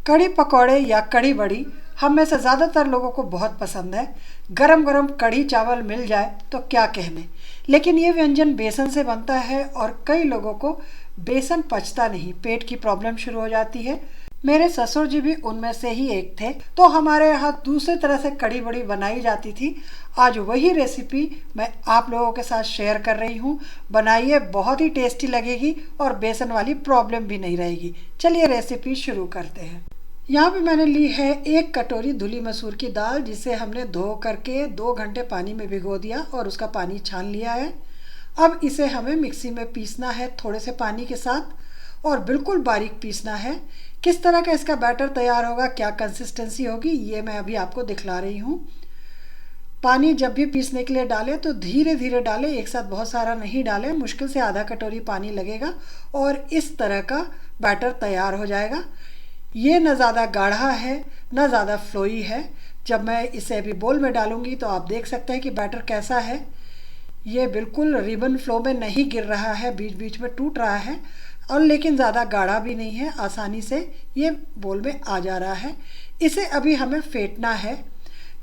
कढ़ी पकौड़े या कढ़ी बड़ी हम में से ज़्यादातर लोगों को बहुत पसंद है। गरम गरम कढ़ी चावल मिल जाए तो क्या कहने। लेकिन ये व्यंजन बेसन से बनता है और कई लोगों को बेसन पचता नहीं, पेट की प्रॉब्लम शुरू हो जाती है। मेरे ससुर जी भी उनमें से ही एक थे। तो हमारे यहाँ दूसरी तरह से कढ़ी बड़ी बनाई जाती थी। आज वही रेसिपी मैं आप लोगों के साथ शेयर कर रही हूँ। बनाइए, बहुत ही टेस्टी लगेगी और बेसन वाली प्रॉब्लम भी नहीं रहेगी। चलिए रेसिपी शुरू करते हैं। यहाँ पे मैंने ली है 1 कटोरी धुली मसूर की दाल, जिसे हमने धो करके 2 घंटे पानी में भिगो दिया और उसका पानी छान लिया है। अब इसे हमें मिक्सी में पीसना है थोड़े से पानी के साथ और बिल्कुल बारीक पीसना है। किस तरह का इसका बैटर तैयार होगा, क्या कंसिस्टेंसी होगी, ये मैं अभी आपको दिखला रही हूँ। पानी जब भी पीसने के लिए डालें तो धीरे धीरे डालें, एक साथ बहुत सारा नहीं डालें। मुश्किल से आधा कटोरी पानी लगेगा और इस तरह का बैटर तैयार हो जाएगा। ये न ज़्यादा गाढ़ा है न ज़्यादा फ्लोई है। जब मैं इसे अभी बोल में डालूंगी तो आप देख सकते हैं कि बैटर कैसा है। ये बिल्कुल रिबन फ्लो में नहीं गिर रहा है, बीच बीच में टूट रहा है और लेकिन ज़्यादा गाढ़ा भी नहीं है, आसानी से ये बोल में आ जा रहा है। इसे अभी हमें फेंटना है,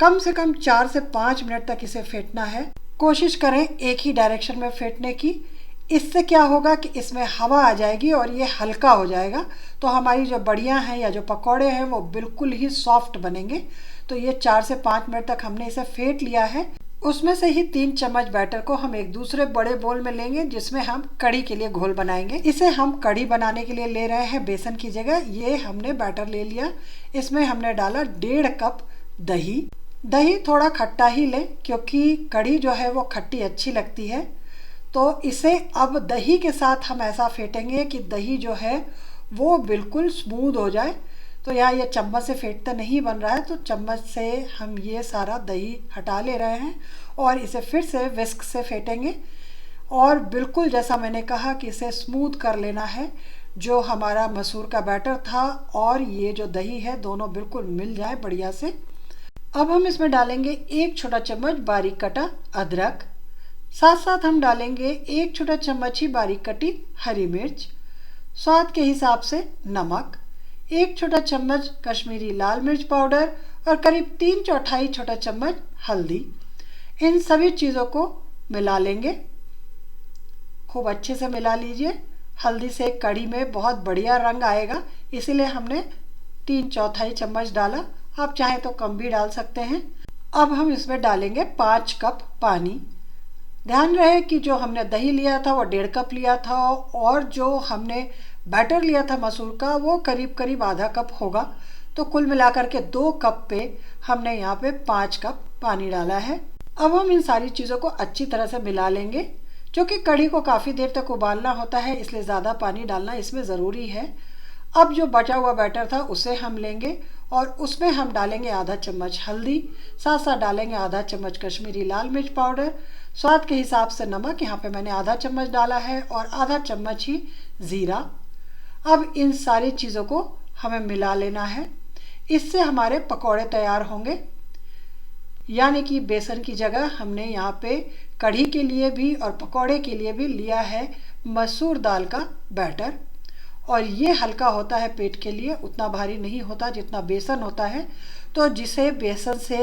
कम से कम 4 से 5 मिनट तक इसे फेंटना है। कोशिश करें एक ही डायरेक्शन में फेंटने की। इससे क्या होगा कि इसमें हवा आ जाएगी और ये हल्का हो जाएगा, तो हमारी जो बड़ियाँ हैं या जो पकौड़े हैं वो बिल्कुल ही सॉफ्ट बनेंगे। तो ये 4 से 5 मिनट तक हमने इसे फेंट लिया है। उसमें से ही 3 चम्मच बैटर को हम एक दूसरे बड़े बोल में लेंगे, जिसमें हम कढ़ी के लिए घोल बनाएंगे। इसे हम कढ़ी बनाने के लिए ले रहे हैं बेसन की जगह। ये हमने बैटर ले लिया, इसमें हमने डाला 1.5 कप दही। दही थोड़ा खट्टा ही लें क्योंकि कढ़ी जो है वो खट्टी अच्छी लगती है। तो इसे अब दही के साथ हम ऐसा फेंटेंगे कि दही जो है वो बिल्कुल स्मूथ हो जाए। तो यहाँ ये चम्मच से फेंटते नहीं बन रहा है, तो चम्मच से हम ये सारा दही हटा ले रहे हैं और इसे फिर से विस्क से फेंटेंगे और बिल्कुल जैसा मैंने कहा कि इसे स्मूथ कर लेना है। जो हमारा मसूर का बैटर था और ये जो दही है दोनों बिल्कुल मिल जाए बढ़िया से। अब हम इसमें डालेंगे 1 छोटा चम्मच बारीक कटा अदरक, साथ साथ हम डालेंगे 1 छोटा चम्मच ही बारीक कटी हरी मिर्च, स्वाद के हिसाब से नमक, 1 छोटा चम्मच कश्मीरी लाल मिर्च पाउडर और करीब 3/4 छोटा चम्मच हल्दी। इन सभी चीज़ों को मिला लेंगे, खूब अच्छे से मिला लीजिए। हल्दी से कढ़ी में बहुत बढ़िया रंग आएगा, इसीलिए हमने 3/4 चम्मच डाला। आप चाहें तो कम भी डाल सकते हैं। अब हम इसमें डालेंगे 5 कप पानी। ध्यान रहे कि जो हमने दही लिया था वो 1.5 कप लिया था और जो हमने बैटर लिया था मसूर का वो करीब करीब आधा कप होगा। तो कुल मिलाकर के 2 कप पे हमने यहाँ पे 5 कप पानी डाला है। अब हम इन सारी चीज़ों को अच्छी तरह से मिला लेंगे। क्योंकि कढ़ी को काफ़ी देर तक उबालना होता है, इसलिए ज़्यादा पानी डालना इसमें ज़रूरी है। अब जो बचा हुआ बैटर था उसे हम लेंगे और उसमें हम डालेंगे आधा चम्मच हल्दी, साथ साथ डालेंगे आधा चम्मच कश्मीरी लाल मिर्च पाउडर, स्वाद के हिसाब से नमक, यहाँ पे मैंने आधा चम्मच डाला है और आधा चम्मच ही ज़ीरा। अब इन सारी चीज़ों को हमें मिला लेना है, इससे हमारे पकौड़े तैयार होंगे। यानी कि बेसन की जगह हमने यहाँ पे कढ़ी के लिए भी और पकौड़े के लिए भी लिया है मसूर दाल का बैटर। और ये हल्का होता है पेट के लिए, उतना भारी नहीं होता जितना बेसन होता है। तो जिसे बेसन से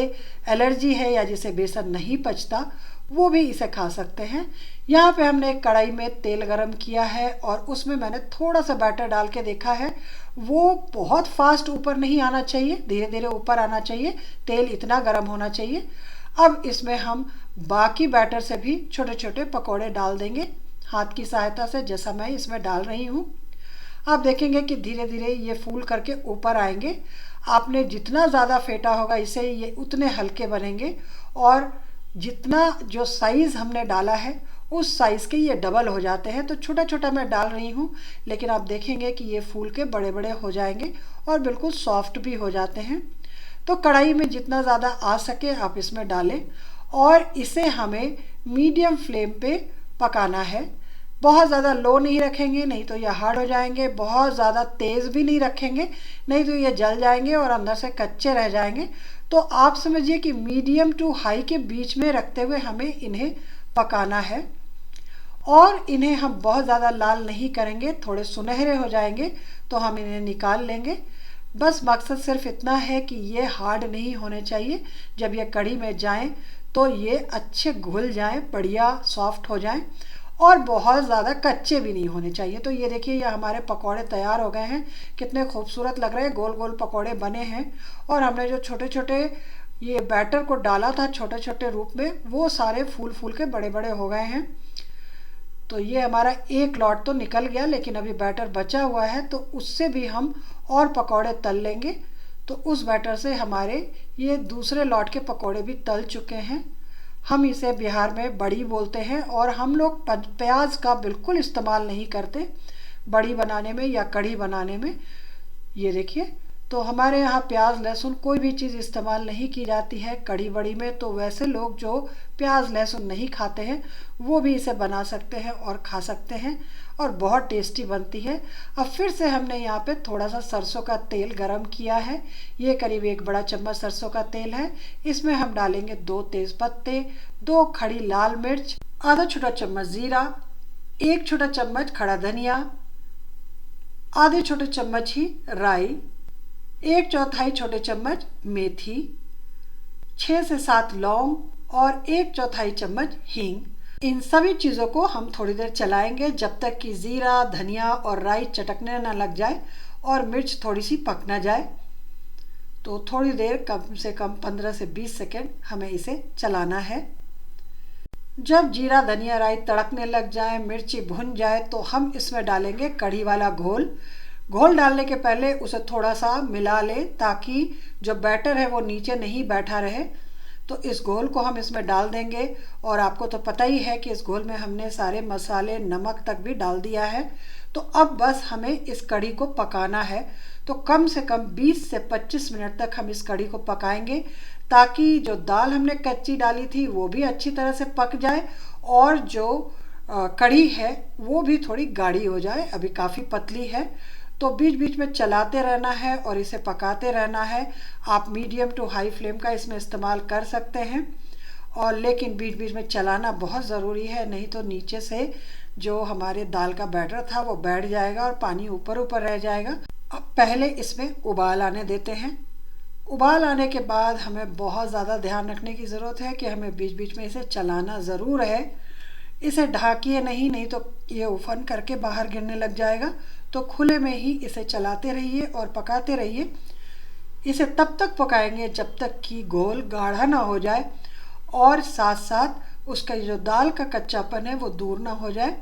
एलर्जी है या जिसे बेसन नहीं पचता वो भी इसे खा सकते हैं। यहाँ पे हमने एक कढ़ाई में तेल गरम किया है और उसमें मैंने थोड़ा सा बैटर डाल के देखा है। वो बहुत फास्ट ऊपर नहीं आना चाहिए, धीरे धीरे ऊपर आना चाहिए। तेल इतना गरम होना चाहिए। अब इसमें हम बाकी बैटर से भी छोटे छोटे पकौड़े डाल देंगे हाथ की सहायता से, जैसा मैं इसमें डाल रही हूँ। आप देखेंगे कि धीरे धीरे ये फूल करके ऊपर आएंगे। आपने जितना ज़्यादा फेंटा होगा इसे ये उतने हल्के बनेंगे और जितना जो साइज़ हमने डाला है उस साइज़ के ये डबल हो जाते हैं। तो छोटा छोटा मैं डाल रही हूँ, लेकिन आप देखेंगे कि ये फूल के बड़े बड़े हो जाएंगे और बिल्कुल सॉफ्ट भी हो जाते हैं। तो कढ़ाई में जितना ज़्यादा आ सके आप इसमें डालें और इसे हमें मीडियम फ्लेम पे पकाना है। बहुत ज़्यादा लो नहीं रखेंगे, नहीं तो ये हार्ड हो जाएंगे। बहुत ज़्यादा तेज़ भी नहीं रखेंगे, नहीं तो ये जल जाएंगे और अंदर से कच्चे रह जाएंगे। तो आप समझिए कि मीडियम टू हाई के बीच में रखते हुए हमें इन्हें पकाना है। और इन्हें हम बहुत ज़्यादा लाल नहीं करेंगे, थोड़े सुनहरे हो जाएंगे तो हम इन्हें निकाल लेंगे। बस मकसद सिर्फ इतना है कि ये हार्ड नहीं होने चाहिए। जब ये कढ़ी में जाएं तो ये अच्छे घुल जाएं, बढ़िया सॉफ्ट हो जाएं और बहुत ज़्यादा कच्चे भी नहीं होने चाहिए। तो ये देखिए, ये हमारे पकौड़े तैयार हो गए हैं। कितने खूबसूरत लग रहे हैं, गोल गोल पकौड़े बने हैं। और हमने जो छोटे छोटे ये बैटर को डाला था छोटे छोटे रूप में, वो सारे फूल फूल के बड़े बड़े हो गए हैं। तो ये हमारा एक लॉट तो निकल गया, लेकिन अभी बैटर बचा हुआ है, तो उससे भी हम और पकौड़े तल लेंगे। तो उस बैटर से हमारे ये दूसरे लॉट के पकौड़े भी तल चुके हैं। हम इसे बिहार में बड़ी बोलते हैं और हम लोग प्याज का बिल्कुल इस्तेमाल नहीं करते बड़ी बनाने में या कढ़ी बनाने में। ये देखिए, तो हमारे यहाँ प्याज लहसुन कोई भी चीज़ इस्तेमाल नहीं की जाती है कढ़ी बड़ी में। तो वैसे लोग जो प्याज लहसुन नहीं खाते हैं वो भी इसे बना सकते हैं और खा सकते हैं और बहुत टेस्टी बनती है। अब फिर से हमने यहाँ पे थोड़ा सा सरसों का तेल गरम किया है। ये करीब 1 बड़ा चम्मच सरसों का तेल है। इसमें हम डालेंगे 2 तेज पत्ते, 2 खड़ी लाल मिर्च, आधा छोटा चम्मच जीरा, 1 छोटा चम्मच खड़ा धनिया, आधे छोटे चम्मच ही राई, 1/4 छोटे चम्मच मेथी, 6 से 7 लौंग और 1/4 चम्मच हींग। इन सभी चीज़ों को हम थोड़ी देर चलाएंगे जब तक कि जीरा, धनिया और राई चटकने ना लग जाए और मिर्च थोड़ी सी पक ना जाए। तो थोड़ी देर, कम से कम 15 से 20 सेकेंड हमें इसे चलाना है। जब जीरा, धनिया, राई तड़कने लग जाए, मिर्ची भुन जाए, तो हम इसमें डालेंगे कढ़ी वाला घोल। घोल डालने के पहले उसे थोड़ा सा मिला लें ताकि जो बैटर है वो नीचे नहीं बैठा रहे। तो इस घोल को हम इसमें डाल देंगे और आपको तो पता ही है कि इस घोल में हमने सारे मसाले, नमक तक भी डाल दिया है। तो अब बस हमें इस कढ़ी को पकाना है। तो कम से कम 20 से 25 मिनट तक हम इस कढ़ी को पकाएंगे ताकि जो दाल हमने कच्ची डाली थी वो भी अच्छी तरह से पक जाए और जो कढ़ी है वो भी थोड़ी गाढ़ी हो जाए। अभी काफ़ी पतली है, तो बीच बीच में चलाते रहना है और इसे पकाते रहना है। आप मीडियम टू हाई फ्लेम का इसमें इस्तेमाल कर सकते हैं, और लेकिन बीच बीच में चलाना बहुत ज़रूरी है, नहीं तो नीचे से जो हमारे दाल का बैटर था वो बैठ जाएगा और पानी ऊपर ऊपर रह जाएगा। अब पहले इसमें उबाल आने देते हैं। उबाल आने के बाद हमें बहुत ज़्यादा ध्यान रखने की ज़रूरत है कि हमें बीच बीच में इसे चलाना ज़रूर है। इसे ढाकिए नहीं, नहीं तो ये उफन करके बाहर गिरने लग जाएगा। तो खुले में ही इसे चलाते रहिए और पकाते रहिए। इसे तब तक पकाएंगे जब तक कि घोल गाढ़ा ना हो जाए और साथ साथ उसका जो दाल का कच्चापन है वो दूर ना हो जाए।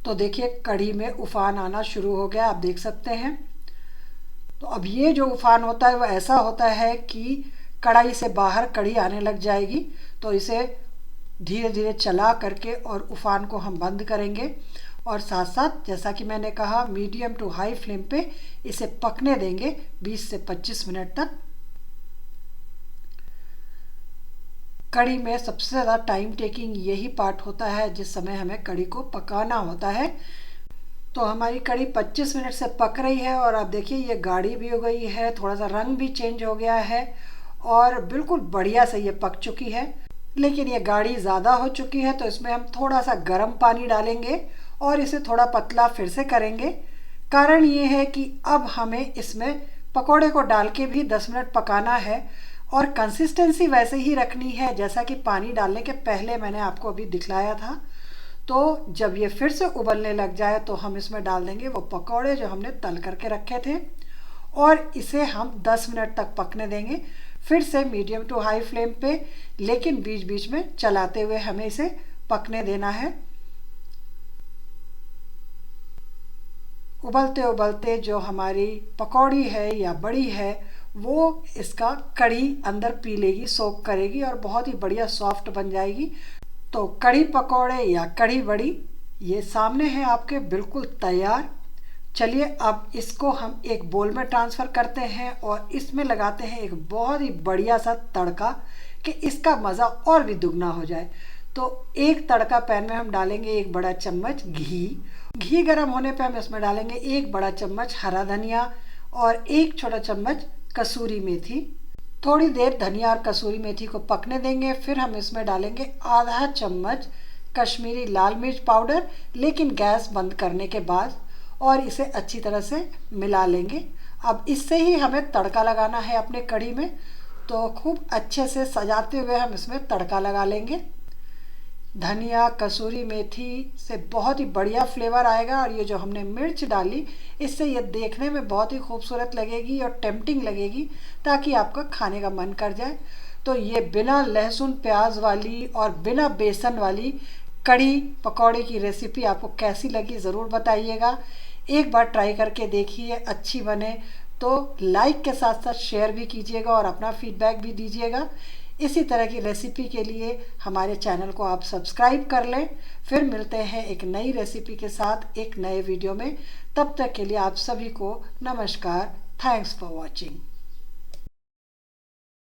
तो देखिए, कढ़ी में उफान आना शुरू हो गया, आप देख सकते हैं। तो अब ये जो उफान होता है वो ऐसा होता है कि कढ़ाई से बाहर कढ़ी आने लग जाएगी। तो इसे धीरे धीरे चला करके और उफान को हम बंद करेंगे और साथ साथ, जैसा कि मैंने कहा, मीडियम टू हाई फ्लेम पे इसे पकने देंगे 20 से 25 मिनट तक। कढ़ी में सबसे ज़्यादा टाइम टेकिंग यही पार्ट होता है जिस समय हमें कढ़ी को पकाना होता है। तो हमारी कढ़ी 25 मिनट से पक रही है और आप देखिए ये गाढ़ी भी हो गई है, थोड़ा सा रंग भी चेंज हो गया है और बिल्कुल बढ़िया से ये पक चुकी है। लेकिन ये गाढ़ी ज़्यादा हो चुकी है तो इसमें हम थोड़ा सा गर्म पानी डालेंगे और इसे थोड़ा पतला फिर से करेंगे। कारण ये है कि अब हमें इसमें पकोड़े को डाल के भी 10 मिनट पकाना है और कंसिस्टेंसी वैसे ही रखनी है जैसा कि पानी डालने के पहले मैंने आपको अभी दिखलाया था। तो जब ये फिर से उबलने लग जाए तो हम इसमें डाल देंगे वो पकोड़े जो हमने तल करके रखे थे और इसे हम 10 मिनट तक पकने देंगे, फिर से मीडियम टू हाई फ्लेम पे, लेकिन बीच बीच में चलाते हुए हमें इसे पकने देना है। उबलते उबलते जो हमारी पकौड़ी है या बड़ी है वो इसका कढ़ी अंदर पी लेगी, सोक करेगी और बहुत ही बढ़िया सॉफ्ट बन जाएगी। तो कढ़ी पकौड़े या कढ़ी बड़ी ये सामने है आपके, बिल्कुल तैयार। चलिए अब इसको हम एक बोल में ट्रांसफ़र करते हैं और इसमें लगाते हैं एक बहुत ही बढ़िया सा तड़का कि इसका मज़ा और भी दुगना हो जाए। तो एक तड़का पैन में हम डालेंगे 1 बड़ा चम्मच घी गर्म होने पे हम इसमें डालेंगे 1 बड़ा चम्मच हरा धनिया और 1 छोटा चम्मच कसूरी मेथी। थोड़ी देर धनिया और कसूरी मेथी को पकने देंगे, फिर हम इसमें डालेंगे आधा चम्मच कश्मीरी लाल मिर्च पाउडर, लेकिन गैस बंद करने के बाद। और इसे अच्छी तरह से मिला लेंगे। अब इससे ही हमें तड़का लगाना है अपने कढ़ी में, तो खूब अच्छे से सजाते हुए हम इसमें तड़का लगा लेंगे। धनिया कसूरी मेथी से बहुत ही बढ़िया फ्लेवर आएगा, और ये जो हमने मिर्च डाली इससे ये देखने में बहुत ही खूबसूरत लगेगी और टेम्पटिंग लगेगी, ताकि आपका खाने का मन कर जाए। तो ये बिना लहसुन प्याज वाली और बिना बेसन वाली कढ़ी पकौड़े की रेसिपी आपको कैसी लगी ज़रूर बताइएगा। एक बार ट्राई करके देखिए, अच्छी बने तो लाइक के साथ साथ शेयर भी कीजिएगा और अपना फीडबैक भी दीजिएगा। इसी तरह की रेसिपी के लिए हमारे चैनल को आप सब्सक्राइब कर लें। फिर मिलते हैं एक नई रेसिपी के साथ एक नए वीडियो में। तब तक के लिए आप सभी को नमस्कार। Thanks for watching.